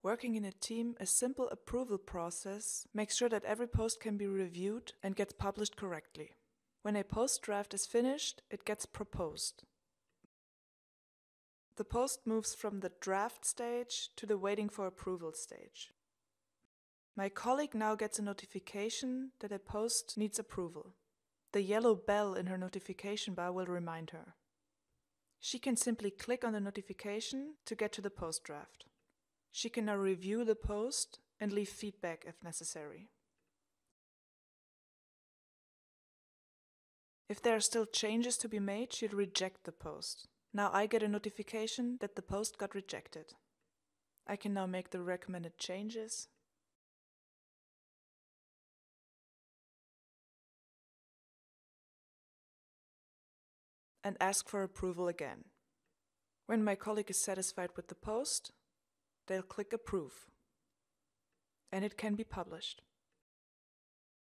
Working in a team, a simple approval process makes sure that every post can be reviewed and gets published correctly. When a post draft is finished, it gets proposed. The post moves from the draft stage to the waiting for approval stage. My colleague now gets a notification that a post needs approval. The yellow bell in her notification bar will remind her. She can simply click on the notification to get to the post draft. She can now review the post and leave feedback if necessary. If there are still changes to be made, she'll reject the post. Now I get a notification that the post got rejected. I can now make the recommended changes and ask for approval again. When my colleague is satisfied with the post, they'll click Approve, and it can be published.